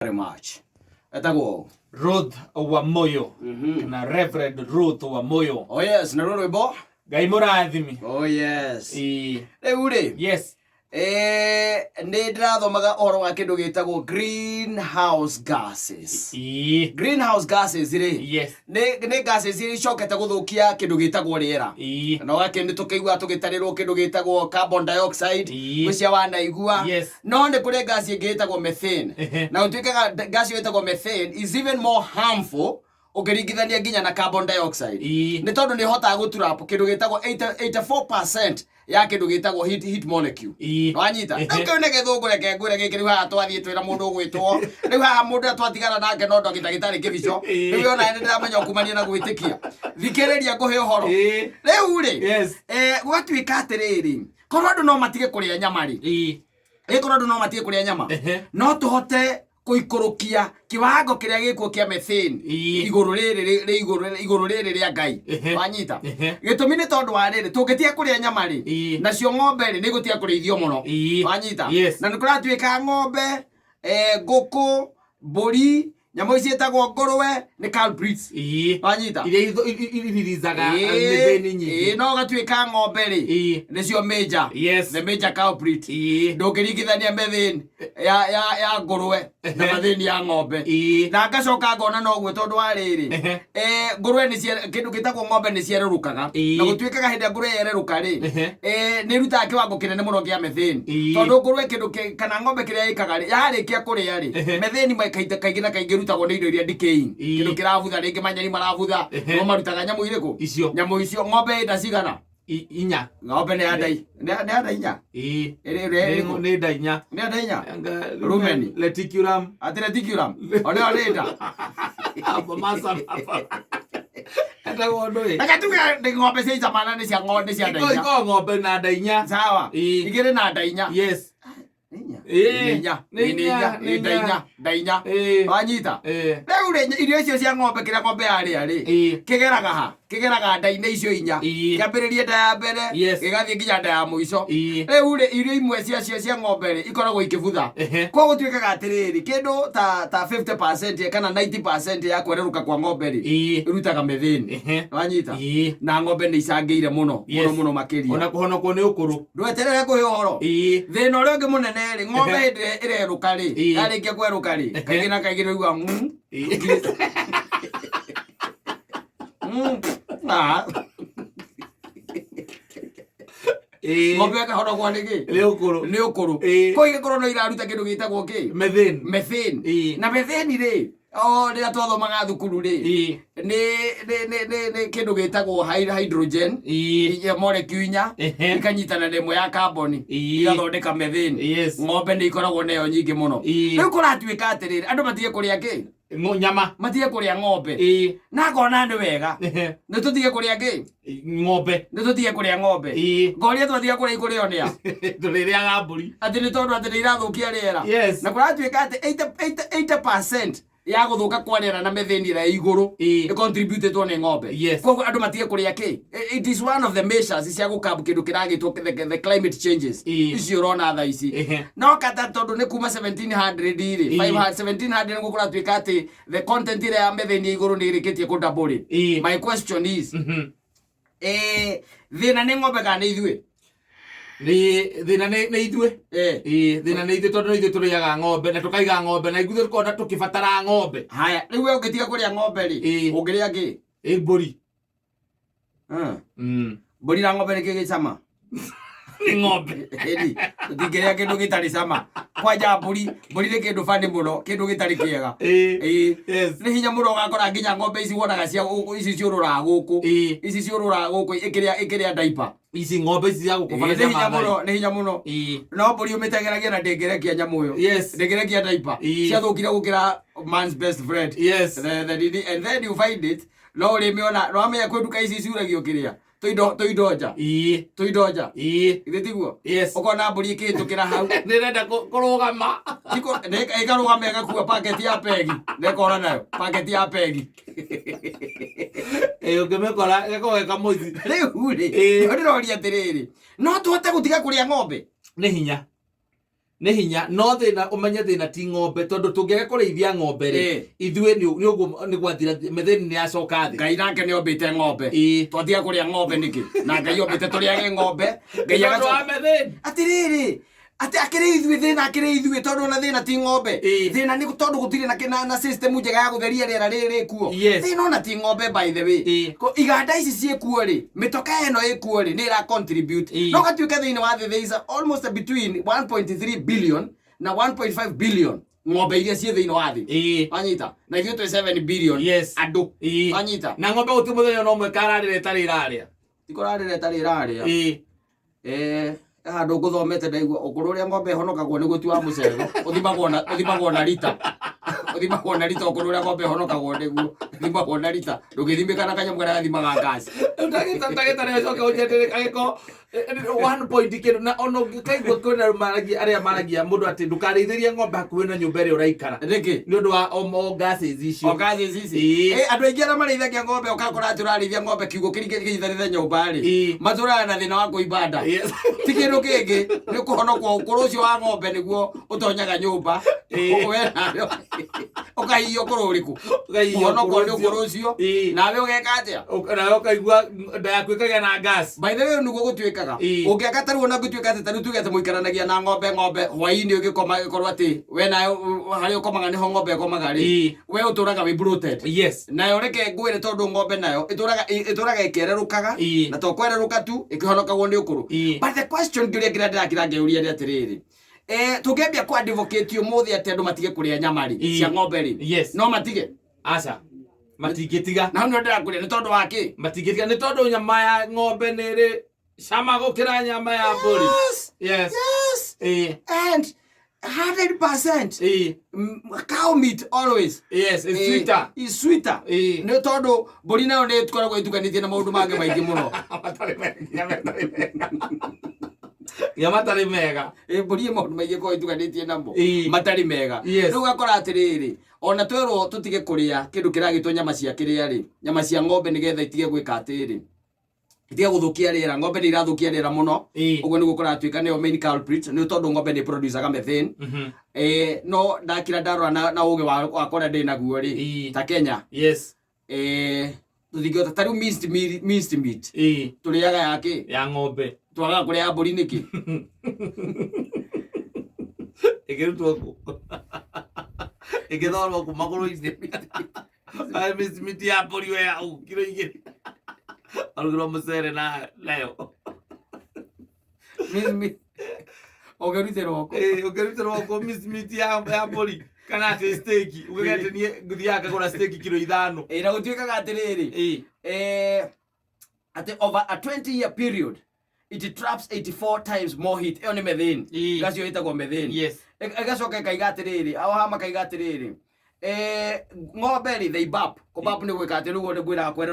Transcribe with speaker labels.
Speaker 1: Very much. Etagwo
Speaker 2: Ruth Wamoyo. Na Reverend Ruth Wamoyo.
Speaker 1: Oh yes, na rwimbo.
Speaker 2: Ngai mũrathimi.
Speaker 1: Oh yes.
Speaker 2: Rĩu rĩ. Yes.
Speaker 1: Nĩ ndirathomaga ũhoro wa kĩndũ gĩtagwo greenhouse gases. Greenhouse gases rĩ.
Speaker 2: Yes.
Speaker 1: Nĩ gases iria icokete gũthũkia kĩndũ gĩtagwo rĩera. Na wake nĩ tũkĩigua tũgĩtarĩrwo kĩndũ gĩtagwo carbon dioxide. Gũcia wanaigua. No nĩ kũrĩ gas ĩngĩ ĩtagwo methane. Na ũtuĩkaga gas ĩtagwo methane is even more harmful ũkĩringithania nginya na carbon dioxide. Nĩ tondũ nĩ hotaga gũturap kĩndũ gĩtagwo 84% ya kĩndũ gĩtagwo heat molecule. Wanyita. Rĩu nĩ gĩthũngũ reke ngwĩre gĩkĩ rĩu haha twathiĩ twĩra mũndũ ũgwĩtwo. Rĩu haha mũndũ twatigana nake no ndagĩtarĩ kĩbico. Rĩu ona nĩ ndĩramenya kumania na gwĩtĩkia. Thikĩrĩria ngũhe ũhoro. Rĩu rĩ. Gwatuĩka atĩrĩrĩ. Korwo andũ no matige kũrĩa nyama rĩ. Korwo andũ no matige kũrĩa nyama. No tũhote kuikurukia kiwango kiria gikuo kia methane iguru riri ria Ngai. Wanyita. Gitumi ni tondu wa riri tungitia kuria nyama ri nacio ng'ombe ri ni gutia kurithio muno. Wanyita. Na nikuratuika ng'ombe nguku mburi nyamũ ici etagwo ngũrwe ni culprits. Wanyita.
Speaker 2: Iririzaga methane nyingi.
Speaker 1: No gatuika ng'ombe ri nicio major. The major culprit. Ndũngĩringithania methane ya ngũrwe na methane ya ng'ombe. Na ngacoka ngona no gwe tondu wa riri. Ngũrwe ni kindu gitagwo ng'ombe ni cierũrũkaga. Na gũtuĩkaga hĩndĩ ngũrwe yerũruka ri ni rutaga kiwango kinene muno kia methane. Tondu ngũrwe kindu kana ng'ombe kiria ikaga ri yarĩkia kũrĩa ri methane kaingĩ na kaingĩ rutagwo nĩ indo iria decaying. Kindu kirabutha rĩngĩ manyeni marabutha no marutaga nyamũ irĩkũ nyamũ icio. Ng'ombe ndacigana
Speaker 2: inya.
Speaker 1: Ng'ombe nĩ andai inya.
Speaker 2: Nĩ nda inya.
Speaker 1: Nĩ nda inya. Rumeni.
Speaker 2: Reticulum.
Speaker 1: Ati reticulum. Ole nda.
Speaker 2: Hapo masa hapa. Hata ngondo hii.
Speaker 1: Akatuga ng'ombe cia zamana ni cia ng'ombe cia nda inya.
Speaker 2: Iko ng'ombe na nda inya.
Speaker 1: Sawa. Igire na nda inya.
Speaker 2: Yes.
Speaker 1: Ndainya. Wanyita. Rĩu irio icio cia ng'ombe kĩrĩa ng'ombe yarĩa rĩ kĩgeraga ha kĩgeraga nda-inĩ icio inya kĩambĩrĩrie nda ya mbere gĩgathiĩ nginya nda ya mũico. Rĩu rĩ irio imwe ciacio cia ng'ombe rĩ ikoragwo ikĩbutha. Koguo gũtuĩkaga atĩrĩrĩ kĩndũ ta 50% kana 90% ya kwerũruka kwa ng'ombe rĩ irutaga methane. Wanyita. Na ng'ombe nĩ icangĩire mũno makĩria.
Speaker 2: Ona kũhonokwo nĩ ũkũrũ.
Speaker 1: Ndweterere kũhe ũhoro. Thĩna ũrĩa ũngĩ mũnene rĩ ng'ombe hĩndĩ ĩrerũka rĩ yarĩkia kwerũka rĩ kaingĩ na kaingĩ rĩuga ng'ombe akahorogwo nĩ ũkũrũ. Ko igĩkorwo no iraruta kĩndũ gĩtagwo kĩ methane. Na methane rĩ rĩrĩa twathomaga thukuru rĩ nĩ kĩndũ gĩtagwo hydrogen molecule inya ikanyitana na ĩmwe ya carbon igathondeka methane. Ng'ombe nĩ ikoragwo nayo nyingĩ mũno. Rĩu kũratuĩka atĩrĩrĩ andũ matige kũrĩa kĩ
Speaker 2: nyama
Speaker 1: matige kũrĩa ng'ombe. Na ngona nĩ wega nĩ tũtige kũrĩa kĩ
Speaker 2: ng'ombe.
Speaker 1: Nĩ tũtige kũrĩa ng'ombe. Ngoria twathiga kũrĩa ikũrĩo nĩa
Speaker 2: tũrĩrĩaga mbũri
Speaker 1: atĩ nĩ tondũ atĩ nĩ irathũkia rĩera. Na kũratuĩka atĩ 80% ya gũthũka kwa rĩera na methane ĩrĩa igũrũ ĩ contributed nĩ ng'ombe. Koguo andũ matige kũrĩa kĩ. It is one of the measures cia gũkabu kĩndũ kĩragĩtwo the climate changes icio ũrona thaa ici. No kata tondũ nĩ kuma 1700 rĩ 1700 nĩ gũkũratuĩka atĩ the content ĩrĩa ya methane igũrũ nĩ ĩrĩkĩtie kũ double. My question is thĩna nĩ ng'ombe kana nĩ ithuĩ?
Speaker 2: Thĩna nĩ ithuĩ. Thĩna nĩ ithuĩ tondũ ithuĩ tũrĩaga ng'ombe na tũkaiga ng'ombe na ithuĩ tũkona tũkĩbatara ng'ombe. Haya
Speaker 1: rĩu we ũngĩtiga kũrĩa ng'ombe rĩ ũngĩrĩa kĩ?
Speaker 2: Mbũri.
Speaker 1: Mbũri na ng'ombe nĩ kĩ gĩcama?
Speaker 2: Ng'ombe.
Speaker 1: Ũtingĩrĩa kĩndũ gĩtarĩ cama. Kwanja mbũri nĩ kĩndũ bani mũno kĩndũ gĩtarĩ kĩega. Nĩ hinya mũno ũgakora nginya ng'ombe ici wonaga ici ciũrũraga gũkũ ĩkĩrĩa diaper.
Speaker 2: Ici ng'ombe ici cia gũkũbana cia
Speaker 1: Maathai. Nĩ hinya mũno. No mbũri ũmĩtegeragia na ndĩngĩrekia nyamũ ĩyo. Ndĩngĩrekia diaper. Ciathũkire gũkĩra man's best friend. And then you find it no ũrĩmĩona no amenya kwĩ nduka ici ciuragio kĩrĩa Tuidoja. Tuidoja. Ithe tiguo. Ukona mbũri ĩkĩhĩtũkĩra hau.
Speaker 2: Nĩrenda kũrũgama.
Speaker 1: Ĩkarũgama ĩgakua paketi ya pegi. Nekora nayo paketi ya pegi.
Speaker 2: Ũngĩmĩkora gĩkoragwo kamũici.
Speaker 1: Rĩu rĩ ndĩroria atĩrĩrĩ no tũhote gũtiga kũrĩa ng'ombe?
Speaker 2: Nĩ hinya. nĩ hinya no thĩna ũmenye thĩna ti ng'ombe tondũ tũngĩaga kũrĩithia ng'ombe rĩ ithuĩ nĩ gwathira metheni nĩ yacoka thĩ.
Speaker 1: Ngai nake nĩ ombĩte ng'ombe twathiaga kũrĩa ng'ombe nĩkĩ na Ngai ombĩte tũrĩage ng'ombe. Ngai agacoka atĩrĩrĩ ati akire ithuĩ thĩna akire ithuĩ tondũ na thĩna ti ng'ombe thĩna nĩ tondũ gũtirĩ na system njega ya gũtheria rĩera rĩrĩ kuo thĩna ona ti ng'ombe by the way iganda ici ciĩkuo rĩ mĩtoka ĩno ĩkuo rĩ nĩ ĩra contribute no gatuĩka thĩinĩ wa thĩ there is almost between 1.3 billion na 1.5 billion ng'ombe iria ciĩ thĩinĩ wa thĩ anyita na ithuĩ twĩ 7 billion andũ anyita
Speaker 2: na ng'ombe gũtirĩ mũthenya no ũmwe kararĩra ĩtarĩ ĩrarĩa
Speaker 1: tikorarĩra ĩtarĩ ĩrarĩa handå ngå thomete ndaigua å kå rå rä a ng'ombe honokagwo nä gå tua må cego å thimagwo na rita å kå rå rä a ng'ombe honokagwo nä guo thimagwo na rita ndå gä thimä kana kanyamå karä gathimaga ngaci
Speaker 2: ndagĩtarĩ acoke ũnjetĩre agĩko 1 point kĩndũ na ona ũngĩkaigua kwĩna arĩa maragia mũndũ atĩ ndũkarĩithĩrie ng'ombe hakuhĩ na nyũmba ĩrĩa ũraikara
Speaker 1: nĩkĩ
Speaker 2: nĩ ũndũ wa gases icio
Speaker 1: andũ aingĩ arĩa marĩithagia ng'ombe ũgakora atĩ ũrarĩithia ng'ombe kiugũ kĩrithanĩte nyũmba rĩ matũraga na thĩna wa kũimba nda ti kĩndũ kĩngĩ nĩ kũhonokwo ũkũrũ ũcio wa ng'ombe nĩguo ũtonyaga nyũmba we nawe ũkahihia ũkũrũ ũrĩkũ ũhonokwo nĩ ũkũrũ ũcio nawe ũgeka atĩa
Speaker 2: nawe ũkaigua nda yaku ĩkagĩa na gas
Speaker 1: by the way nĩguo gũtuĩkaga ũngĩaka tarĩ ona gũtuĩka atĩ tarĩ tuge atĩ mũikaranagia na ng'ombe hwaĩ-inĩ ũgĩkoma gĩkorwo atĩ we nayo harĩa ũkomaga nĩho ng'ombe ĩkomaga rĩ we ũtũraga wĩ bloated nayo reke ngwĩre tondũ ng'ombe nayo ĩtũraga ĩkererũkaga na to kwererũka tu ĩkĩhonokagwo nĩ ũkũrũ but the question kĩrĩa ndĩrakĩra ngĩũria nĩ atĩrĩrĩ tũngĩambia kũ advocate ũmũthĩ atĩ andũ matige kũrĩa nyama rĩ cia ng'ombe rĩ no matige
Speaker 2: aca matingĩtiga
Speaker 1: na nĩ ndĩrakũria nĩ tondũ wa kĩ
Speaker 2: matingĩtiga nĩ tondũ nyama ya ng'ombe nĩ ĩrĩ cama gũkĩra nyama ya mbũri
Speaker 1: and 100% cow meat always is sweeter nĩ tondũ mbũri nayo nĩ ĩkoragwo ĩtukanĩtie na maũndũ mangĩ maingĩ mũno
Speaker 2: matarĩ mega
Speaker 1: mbũri maũndũ maingĩ korwo ĩtukanĩtie namo matarĩ mega rĩu ũgakora atĩrĩrĩ ona twerwo tũtige kũrĩa kĩndũ kĩragĩtwo nyama cia kĩrĩa rĩ nyama cia ng'ombe nĩgetha itige gwĩka atĩrĩ itige gũthũkia rĩera ng'ombe nĩ irathũkia rĩera mũno ũguo nĩguo kũratuĩka nĩyo main culprit nĩ tondũ ng'ombe nĩ producaga methane no ndakira ndarora na ũgĩ wakwa ndĩ naguo rĩ ta Kenya tũthingĩhota ta rĩu minced meat tũrĩaga yakĩ
Speaker 2: ya ng'ombe
Speaker 1: twagaga kũrĩa ya mbũri nĩkĩ
Speaker 2: ĩkĩrutwo kũ ĩkĩthorwo kuma magũrũ-inĩ minced meat ya mbũri we hau kiro 2 arugirwo mũcere nayo ũkĩrutĩrwo kũ minced meat ya mbũri kana atĩ steak uge atĩ niĩ ngũthiaga ngagũra steak kiro 5
Speaker 1: na gũtuĩkaga atĩrĩrĩ atĩ over a 20-year period it traps 84 times more heat ĩyo nĩ methane gacio ĩtagwo methane ĩgacoka ĩkaiga atĩrĩrĩ ao hama kaiga atĩrĩrĩ ng'ombe rĩ they burp kũbap nĩ gwĩka atĩ nĩguo ngwĩraga kwererũka